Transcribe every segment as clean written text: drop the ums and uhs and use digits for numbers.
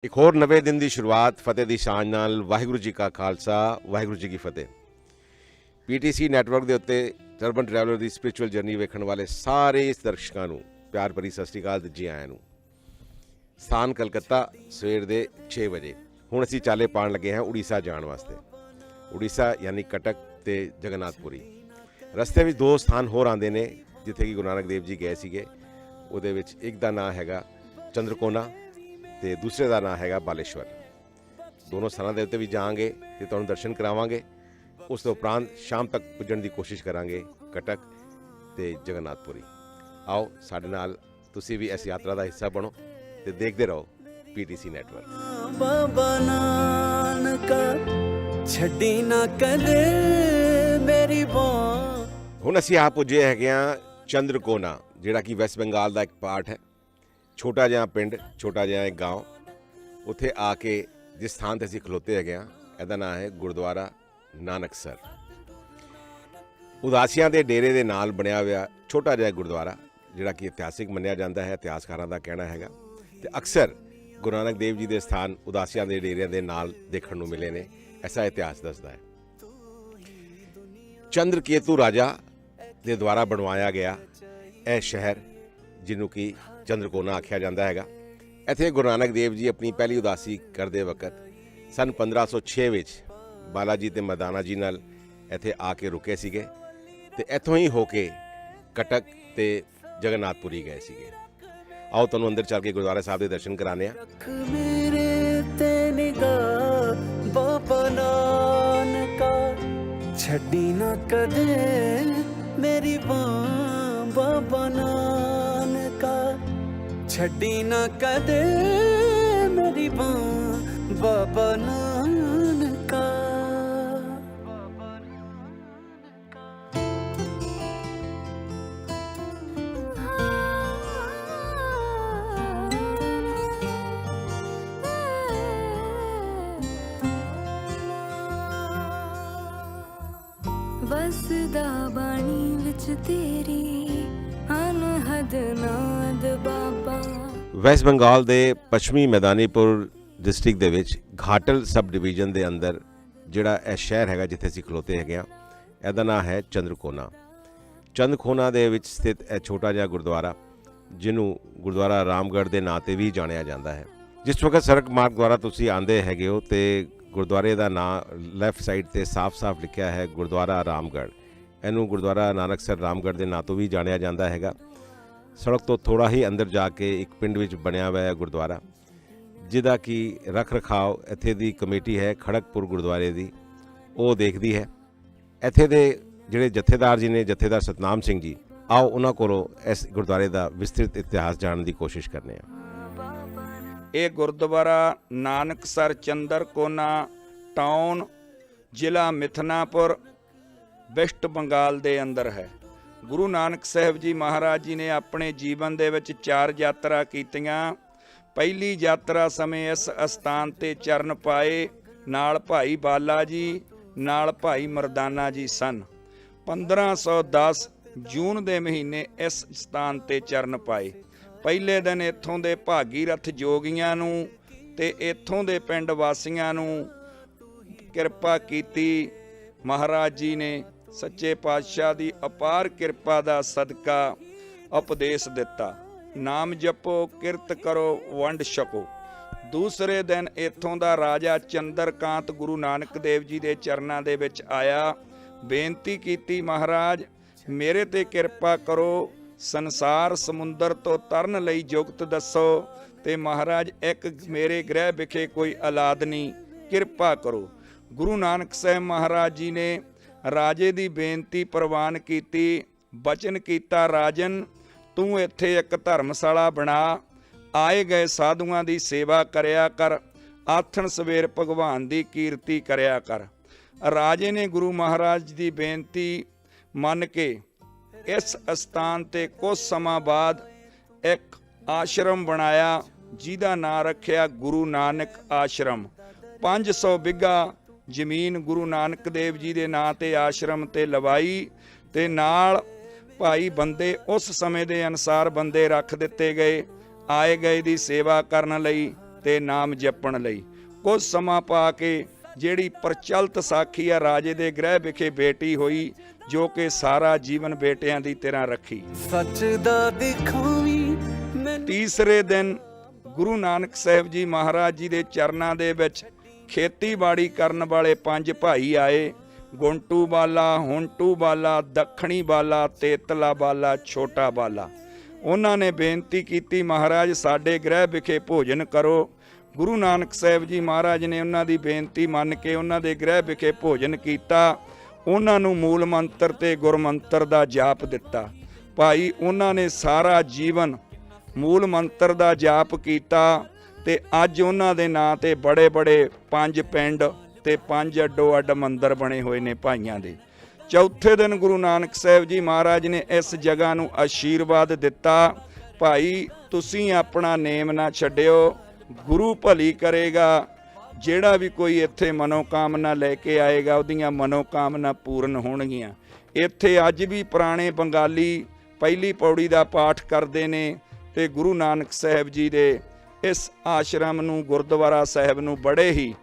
एक होर नवे दिन की शुरुआत फतेह की सांझ नाल। वाहिगुरू जी का खालसा, वाहिगुरू जी की फतेह। PTC नैटवर्क के उत्ते टर्बन ट्रैवलर की स्पिरिचुअल जर्नी वेखण वाले सारे दर्शकों को प्यार भरी सत श्री अकाल, जी आयां नूं। स्थान कलकत्ता, सवेर के 6 बजे। हुण असीं चाले पाण लगे हैं उड़ीसा जाण वास्ते। उड़ीसा यानी कटक ते जगन्नाथपुरी। रस्ते में 2 स्थान होर आंदे ने जिथे कि गुरु नानक देव जी गए सीगे। उहदे विच एक दा नाम हैगा चंद्रकोना ते दूसरे का नाम हैगा बालेश्वर। दोनों स्थानों के उत्ते भी जाएंगे तो तुहानूं दर्शन करावांगे। उस तो उपरांत शाम तक पुजण की कोशिश करांगे कटक ते जगन्नाथपुरी। आओ साडे नाल तुसीं भी इस यात्रा का हिस्सा बनो ते देखते रहो PTC नैटवर्क। बाबा नानका छड्डी ना कदे मेरी बांह। हुण असीं आ पुजे हैगे आ चंद्रकोना, जिहड़ा कि वैस्ट बंगाल का एक पार्ट है। छोटा जिहा पिंड, छोटा जिहा एक गाँव। उत्थे आके जिस स्थान ते असीं खलोते हैगे आ, इहदा नाम है गुरुद्वारा नानकसर। उदासियां दे डेरे दे नाल बनिया हुआ छोटा जिहा गुरुद्वारा, जिहड़ा कि इतिहासिक मन्निया जाता है। इतिहासकारां दा कहना हैगा ते अक्सर गुरु नानक देव जी के स्थान उदासियां दे डेरियां दे नाल देखण नूं मिले ने, ऐसा इतिहास दसदा है। चंद्रकेतु राजा के द्वारा बनवाया गया यह शहर, जिन्हों की चंद्रकोना आख्या जाता है। इत्थे गुरु नानक देव जी अपनी पहली उदासी करते वक्त सन 1506 विच बालाजी ते मरदाना जी नाल इत्थे आके रुके सीगे ते इत्थों ही होके कटक ते जगन्नाथपुरी गए सीगे। आओ तुहानूं अंदर चल के गुरुद्वारा साहब के दर्शन कराने आ। रख मेरे ते निगाह बाबा नानका छड्डी ना कदे मेरी बांह। बाबा नानका छड्डी ना कदे मेरी बांह। बाबा नानका। वसदा बाणी विच तेरी अनहद नाद बाबा। वैस्ट बंगाल के पश्चिमी मैदानीपुर डिस्ट्रिक्ट दे विच घाटल सब डिवीजन के अंदर जिहड़ा यह शहर हैगा जिथे असीं खलोते हैगे आ, इहदा नाम है चंद्रकोना। चंद्रकोना दे विच स्थित यह छोटा जिहा गुरुद्वारा, जिन्हों गुरुद्वारा रामगढ़ के नाम से भी जानिया जाता है। जिस वक्त सड़क मार्ग द्वारा तुसीं आंदे हैगे हो तो गुरुद्वारे का नाम लैफ्ट साइड ते साफ साफ लिखा है गुरुद्वारा रामगढ़। इनू गुरुद्वारा नानकसर रामगढ़ के नाम तो भी जानिया जाता है। सड़क तो थोड़ा ही अंदर जाके एक पिंड विच बनया हुआ है गुरुद्वारा, जिहदा कि रख रखाव इत्थे दी कमेटी है खड़गपुर गुरुद्वारे की, वो देखती है। इत्थे दे जिहड़े जत्थेदार जी ने, जत्थेदार सतनाम सिंह जी, आओ उन्हां कोलों इस गुरुद्वारे का विस्तृत इतिहास जानने की कोशिश करने हैं। ਇਹ ਗੁਰਦੁਆਰਾ ਨਾਨਕਸਰ ਚੰਦਰਕੋਨਾ ਟਾਊਨ, ਜ਼ਿਲ੍ਹਾ ਮਿਥਨਾਪੁਰ, ਵੈਸਟ ਬੰਗਾਲ ਦੇ ਅੰਦਰ ਹੈ। ਗੁਰੂ ਨਾਨਕ ਸਾਹਿਬ ਜੀ ਮਹਾਰਾਜ ਜੀ ਨੇ ਆਪਣੇ ਜੀਵਨ ਦੇ ਵਿੱਚ 4 ਯਾਤਰਾ ਕੀਤੀਆਂ। ਪਹਿਲੀ ਯਾਤਰਾ ਸਮੇਂ ਇਸ ਅਸਥਾਨ ਤੇ ਚਰਨ ਪਾਏ, ਨਾਲ ਭਾਈ ਬਾਲਾ ਜੀ, ਨਾਲ ਭਾਈ ਮਰਦਾਨਾ ਜੀ ਸਨ। 1510 ਜੂਨ ਦੇ ਮਹੀਨੇ ਇਸ ਸਥਾਨ ਤੇ ਚਰਨ ਪਾਏ। ਪਹਿਲੇ ਦਿਨ ਇੱਥੋਂ ਦੇ ਭਾਗੀਰਥ ਜੋਗੀਆਂ ਨੂੰ ਤੇ ਇੱਥੋਂ ਦੇ ਪਿੰਡ ਵਾਸੀਆਂ ਨੂੰ ਕਿਰਪਾ ਕੀਤੀ। ਮਹਾਰਾਜ ਜੀ ਨੇ ਸੱਚੇ ਪਾਤਸ਼ਾਹ ਦੀ ਅਪਾਰ ਕਿਰਪਾ ਦਾ ਸਦਕਾ ਉਪਦੇਸ਼ ਦਿੱਤਾ, ਨਾਮ ਜਪੋ, ਕਿਰਤ ਕਰੋ, ਵੰਡ ਛਕੋ। ਦੂਸਰੇ ਦਿਨ ਇੱਥੋਂ ਦਾ ਰਾਜਾ ਚੰਦਰਕਾਂਤ ਗੁਰੂ ਨਾਨਕ ਦੇਵ ਜੀ ਦੇ ਚਰਨਾਂ ਦੇ ਵਿੱਚ ਆਇਆ, ਬੇਨਤੀ ਕੀਤੀ, ਮਹਾਰਾਜ ਮੇਰੇ ਤੇ ਕਿਰਪਾ ਕਰੋ, ਸੰਸਾਰ ਸਮੁੰਦਰ ਤੋਂ ਤਰਨ ਲਈ ਜੁਗਤ ਦੱਸੋ ਤੇ ਮਹਾਰਾਜ ਇੱਕ ਮੇਰੇ ਗ੍ਰਹਿ ਵਿਖੇ ਕੋਈ ਔਲਾਦ ਨਹੀਂ, ਕਿਰਪਾ ਕਰੋ। ਗੁਰੂ ਨਾਨਕ ਸਾਹਿਬ ਮਹਾਰਾਜ ਜੀ ਨੇ ਰਾਜੇ ਦੀ ਬੇਨਤੀ ਪ੍ਰਵਾਨ ਕੀਤੀ, ਬਚਨ ਕੀਤਾ, ਰਾਜਨ ਤੂੰ ਇੱਥੇ ਇੱਕ ਧਰਮਸ਼ਾਲਾ ਬਣਾ, ਆਏ ਗਏ ਸਾਧੂਆਂ ਦੀ ਸੇਵਾ ਕਰਿਆ ਕਰ, ਆਥਣ ਸਵੇਰ ਭਗਵਾਨ ਦੀ ਕੀਰਤੀ ਕਰਿਆ ਕਰ। ਰਾਜੇ ਨੇ ਗੁਰੂ ਮਹਾਰਾਜ ਦੀ ਬੇਨਤੀ ਮੰਨ ਕੇ इस स्थान ते कुछ समा बाद एक आश्रम बनाया, जिहदा नां रखिया गुरु नानक आश्रम। 500 बिघा जमीन गुरु नानक देव जी के नां ते आश्रम ते लवाई ते नाल भाई बंदे उस समय के अनुसार बंदे रख दिते गए, आए गए दी सेवा करन लई। ਤੇ ਨਾਮ ਜਪਣ ਲਈ। ਕੁਝ ਸਮਾਂ ਪਾ ਕੇ ਜਿਹੜੀ ਪ੍ਰਚਲਿਤ ਸਾਖੀ ਆ, ਰਾਜੇ ਦੇ ਗ੍ਰਹਿ ਵਿਖੇ ਬੇਟੀ ਹੋਈ ਜੋ ਕਿ ਸਾਰਾ ਜੀਵਨ ਬੇਟਿਆਂ ਦੀ ਤਰ੍ਹਾਂ ਰੱਖੀ। ਸੱਚ ਦਾ ਦਿਖਾਵੀਂ ਮੈਨੂੰ ਤੀਸਰੇ ਦਿਨ ਗੁਰੂ ਨਾਨਕ ਸਾਹਿਬ ਜੀ ਮਹਾਰਾਜ ਜੀ ਦੇ ਚਰਨਾਂ ਦੇ ਵਿੱਚ ਖੇਤੀਬਾੜੀ ਕਰਨ ਵਾਲੇ 5 ਭਾਈ ਆਏ। ਗੁੰਟੂ ਬਾਲਾ, ਹੁੰਟੂ ਬਾਲਾ, ਦੱਖਣੀ ਬਾਲਾ, ਤੇਤਲਾ ਬਾਲਾ, ਛੋਟਾ ਬਾਲਾ। ਉਹਨਾਂ ਨੇ ਬੇਨਤੀ ਕੀਤੀ, ਮਹਾਰਾਜ ਸਾਡੇ ਗ੍ਰਹਿ ਵਿਖੇ ਭੋਜਨ ਕਰੋ। ਗੁਰੂ ਨਾਨਕ ਸਾਹਿਬ ਜੀ ਮਹਾਰਾਜ ਨੇ ਉਹਨਾਂ ਦੀ ਬੇਨਤੀ ਮੰਨ ਕੇ ਉਹਨਾਂ ਦੇ ਗ੍ਰਹਿ ਵਿਖੇ ਭੋਜਨ ਕੀਤਾ। ਉਹਨਾਂ ਨੂੰ ਮੂਲ ਮੰਤਰ ਤੇ ਗੁਰਮੰਤਰ ਦਾ ਜਾਪ ਦਿੱਤਾ। ਭਾਈ ਉਹਨਾਂ ਨੇ ਸਾਰਾ ਜੀਵਨ ਮੂਲ ਮੰਤਰ ਦਾ ਜਾਪ ਕੀਤਾ ਤੇ ਅੱਜ ਉਹਨਾਂ ਦੇ ਨਾਂ ਤੇ ਬੜੇ ਬੜੇ 5 ਪਿੰਡ ਤੇ 5 ਅੱਡੋ ਅੱਡ ਮੰਦਰ ਬਣੇ ਹੋਏ ਨੇ ਭਾਈਆਂ ਦੇ। ਚੌਥੇ ਦਿਨ ਗੁਰੂ ਨਾਨਕ ਸਾਹਿਬ ਜੀ ਮਹਾਰਾਜ ਨੇ ਇਸ ਜਗ੍ਹਾ ਨੂੰ ਆਸ਼ੀਰਵਾਦ ਦਿੱਤਾ, ਭਾਈ ਤੁਸੀਂ ਆਪਣਾ ਨੇਮ ਨਾ ਛੱਡਿਓ, ਗੁਰੂ ਭਲੀ ਕਰੇਗਾ। ਜਿਹੜਾ ਵੀ ਕੋਈ ਇੱਥੇ ਮਨੋਕਾਮਨਾ ਲੈ ਕੇ ਆਏਗਾ ਉਹਦੀਆਂ ਮਨੋਕਾਮਨਾ ਪੂਰਨ ਹੋਣਗੀਆਂ। ਇੱਥੇ ਅੱਜ ਵੀ ਪੁਰਾਣੇ ਬੰਗਾਲੀ ਪਹਿਲੀ ਪੌੜੀ ਦਾ ਪਾਠ ਕਰਦੇ ਨੇ ਤੇ ਗੁਰੂ ਨਾਨਕ ਸਾਹਿਬ ਜੀ ਦੇ ਇਸ ਆਸ਼ਰਮ ਨੂੰ, ਗੁਰਦੁਆਰਾ ਸਾਹਿਬ ਨੂੰ ਬੜੇ ਹੀ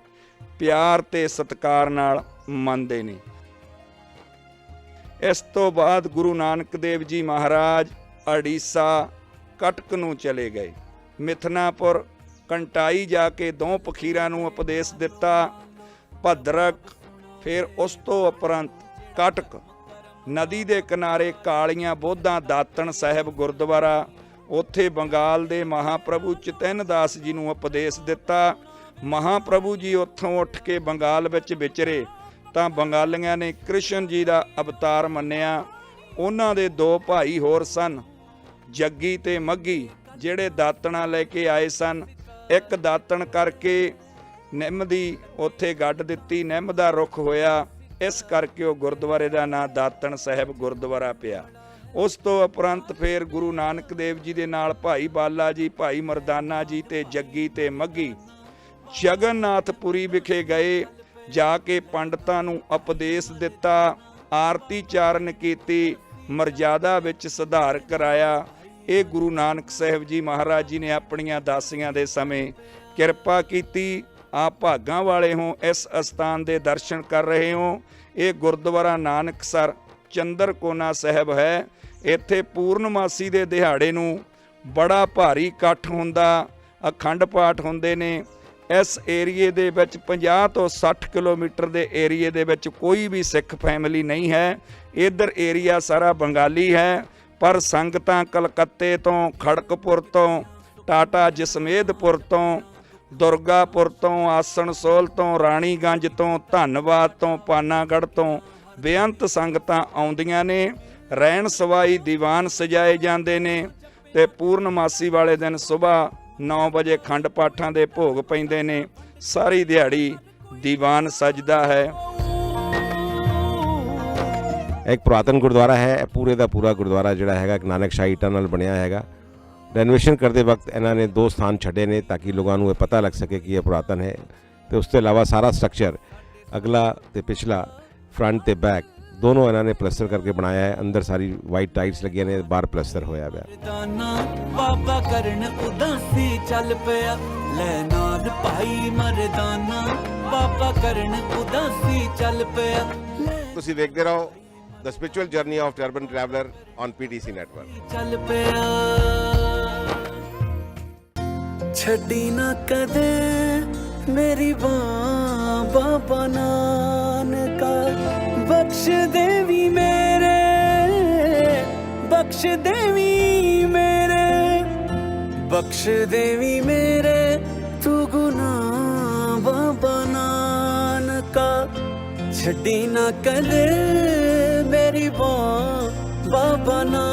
ਪਿਆਰ ਤੇ ਸਤਿਕਾਰ ਨਾਲ ਮੰਨਦੇ ਨੇ। ਇਸ ਤੋਂ ਬਾਅਦ ਗੁਰੂ ਨਾਨਕ ਦੇਵ ਜੀ ਮਹਾਰਾਜ ਉੜੀਸਾ ਕਟਕ ਨੂੰ ਚਲੇ ਗਏ। ਮਿਥਨਾਪੁਰ ਕੰਟਾਈ ਜਾ ਕੇ 2 ਫਕੀਰਾਂ ਨੂੰ ਉਪਦੇਸ਼ ਦਿੱਤਾ। ਭੱਦਰਕ, ਫਿਰ ਉਸ ਤੋਂ ਉਪਰੰਤ ਕਟਕ ਨਦੀ ਦੇ ਕਿਨਾਰੇ ਕਾਲੀਆਂ ਬੋਧਾਂ ਦਾਤਣ ਸਾਹਿਬ ਗੁਰਦੁਆਰਾ, ਉੱਥੇ ਬੰਗਾਲ ਦੇ ਮਹਾਪ੍ਰਭੂ ਚਤਨ ਦਾਸ ਜੀ ਨੂੰ ਉਪਦੇਸ਼ ਦਿੱਤਾ। ਮਹਾਪ੍ਰਭੂ ਜੀ ਉੱਥੋਂ ਉੱਠ ਕੇ ਬੰਗਾਲ ਵਿੱਚ ਵਿਚਰੇ ਤਾਂ ਬੰਗਾਲੀਆਂ ਨੇ ਕ੍ਰਿਸ਼ਨ ਜੀ ਦਾ ਅਵਤਾਰ ਮੰਨਿਆ। ਉਹਨਾਂ ਦੇ 2 ਭਾਈ ਹੋਰ ਸਨ, ਜੱਗੀ ਤੇ ਮੱਗੀ, ਜਿਹੜੇ ਦਾਤਣਾ ਲੈ ਕੇ ਆਏ ਸਨ। ਇੱਕ ਦਾਤਣ ਕਰਕੇ ਨਿੰਮ ਦੀ ਉੱਥੇ ਗੱਡ ਦਿੱਤੀ, ਨਿੰਮ ਦਾ ਰੁੱਖ ਹੋਇਆ, ਇਸ ਕਰਕੇ ਉਹ ਗੁਰਦੁਆਰੇ ਦਾ ਨਾਂ ਦਾਤਣ ਸਾਹਿਬ ਗੁਰਦੁਆਰਾ ਪਿਆ। ਉਸ ਤੋਂ ਉਪਰੰਤ ਫਿਰ ਗੁਰੂ ਨਾਨਕ ਦੇਵ ਜੀ ਦੇ ਨਾਲ ਭਾਈ ਬਾਲਾ ਜੀ, ਭਾਈ ਮਰਦਾਨਾ ਜੀ ਤੇ ਜੱਗੀ ਤੇ ਮੱਗੀ ਜਗਨਨਾਥਪੁਰੀ ਵਿਖੇ ਗਏ। ਜਾ ਕੇ ਪੰਡਤਾਂ ਨੂੰ ਉਪਦੇਸ਼ ਦਿੱਤਾ, ਆਰਤੀ ਚਾਰਨ ਕੀਤੀ, ਮਰਜ਼ਾਦਾ ਵਿੱਚ ਸੁਧਾਰ ਕਰਾਇਆ। ਇਹ ਗੁਰੂ ਨਾਨਕ ਸਾਹਿਬ ਜੀ ਮਹਾਰਾਜ ਜੀ ਨੇ ਆਪਣੀਆਂ ਦਾਸੀਆਂ ਦੇ ਸਮੇਂ ਕਿਰਪਾ ਕੀਤੀ। ਆਪ ਭਾਗਾਂ ਵਾਲੇ ਹੋ, ਇਸ ਅਸਥਾਨ ਦੇ ਦਰਸ਼ਨ ਕਰ ਰਹੇ ਹੋ। ਇਹ ਗੁਰਦੁਆਰਾ ਨਾਨਕਸਰ ਚੰਦਰਕੋਨਾ ਸਾਹਿਬ ਹੈ। ਇੱਥੇ ਪੂਰਨਮਾਸੀ ਦੇ ਦਿਹਾੜੇ ਨੂੰ ਬੜਾ ਭਾਰੀ ਇਕੱਠ ਹੁੰਦਾ, ਅਖੰਡ ਪਾਠ ਹੁੰਦੇ ਨੇ। ਇਸ ਏਰੀਏ ਦੇ ਵਿੱਚ 50 ਤੋਂ 60 ਕਿਲੋਮੀਟਰ ਦੇ ਏਰੀਏ ਦੇ ਵਿੱਚ ਕੋਈ ਵੀ ਸਿੱਖ ਫੈਮਿਲੀ ਨਹੀਂ ਹੈ। ਇੱਧਰ ਏਰੀਆ ਸਾਰਾ ਬੰਗਾਲੀ ਹੈ, ਪਰ ਸੰਗਤਾਂ ਕਲਕੱਤੇ ਤੋਂ, ਖੜਕਪੁਰ ਤੋਂ, ਟਾਟਾ ਜਸਮੇਦਪੁਰ ਤੋਂ, ਦੁਰਗਾਪੁਰ ਤੋਂ, ਆਸਣਸੋਲ ਤੋਂ, ਰਾਣੀਗੰਜ ਤੋਂ, ਧੰਨਵਾਦ ਤੋਂ, ਪਾਨਾਗੜ੍ਹ ਤੋਂ ਬੇਅੰਤ ਸੰਗਤਾਂ ਆਉਂਦੀਆਂ ਨੇ। ਰਹਿਣ ਸਵਾਈ ਦੀਵਾਨ ਸਜਾਏ ਜਾਂਦੇ ਨੇ ਤੇ ਪੂਰਨਮਾਸੀ ਵਾਲੇ ਦਿਨ ਸਵੇਰ 9 ਵਜੇ ਖੰਡ ਪਾਠਾਂ ਦੇ ਭੋਗ ਪੈਂਦੇ ਨੇ। ਸਾਰੀ ਦਿਹਾੜੀ ਦੀਵਾਨ ਸਜਦਾ ਹੈ। ਇੱਕ ਪੁਰਾਤਨ ਗੁਰਦੁਆਰਾ ਹੈ, ਪੂਰੇ ਦਾ ਪੂਰਾ ਗੁਰਦੁਆਰਾ ਜਿਹੜਾ ਹੈਗਾ ਇੱਕ ਨਾਨਕਸ਼ਾਹੀ ਇੱਟਾਂ ਨਾਲ ਬਣਿਆ ਹੈਗਾ। ਰੈਨੋਵੇਸ਼ਨ ਕਰਦੇ ਵਕਤ ਇਹਨਾਂ ਨੇ 2 ਸਥਾਨ ਛੱਡੇ ਨੇ ਤਾਂ ਕਿ ਲੋਕਾਂ ਨੂੰ ਇਹ ਪਤਾ ਲੱਗ ਸਕੇ ਕਿ ਇਹ ਪੁਰਾਤਨ ਹੈ। ਤੇ ਉਸ ਤੋਂ ਇਲਾਵਾ ਸਾਰਾ ਸਟਰਕਚਰ ਅਗਲਾ ਤੇ ਪਿਛਲਾ, ਫਰੰਟ ਤੇ ਬੈਕ ਦੋਨੋਂ ਇਹਨਾਂ ਨੇ ਪਲਸਟਰ ਕਰਕੇ ਬਣਾਇਆ ਹੈ। ਅੰਦਰ ਸਾਰੀ ਵਾਈਟ ਟਾਈਲਸ ਲੱਗੀਆਂ ਨੇ, ਬਾਹਰ ਪਲਸਟਰ ਹੋਇਆ ਪਿਆ। ਬਾਬਾ ਕਰਨ ਉਦਾਸੀ ਚੱਲ ਪਿਆ, ਲੈ ਨਾਲ ਭਾਈ ਮਰਦਾਨਾ, ਬਾਬਾ ਕਰਨ ਉਦਾਸੀ ਚੱਲ ਪਿਆ। ਤੁਸੀਂ ਵੇਖਦੇ ਰਹੋ the spiritual journey of urban traveller on PTC network. ਚੱਲ ਪਿਆ ਛੱਡੀ ਨਾ ਕਦੇ ਮੇਰੀ ਬਾਂ ਬਾਬਾ ਨਾਨਕਾ, ਬਖਸ਼ ਦੇਵੀ ਮੇਰੇ, ਬਖਸ਼ ਦੇਵੀ ਮੇਰੇ, ਬਖਸ਼ ਦੇਵੀ ਮੇਰੇ ਤੂੰ ਗੁਨਾਹ ਬਾਬਾ ਨਾਨਕਾ। ਛੱਡੀ ਨਾ ਕਦੇ ਮੇਰੀ ਬਾਂ ਬਾਬਾ ਨਾਨਕਾ।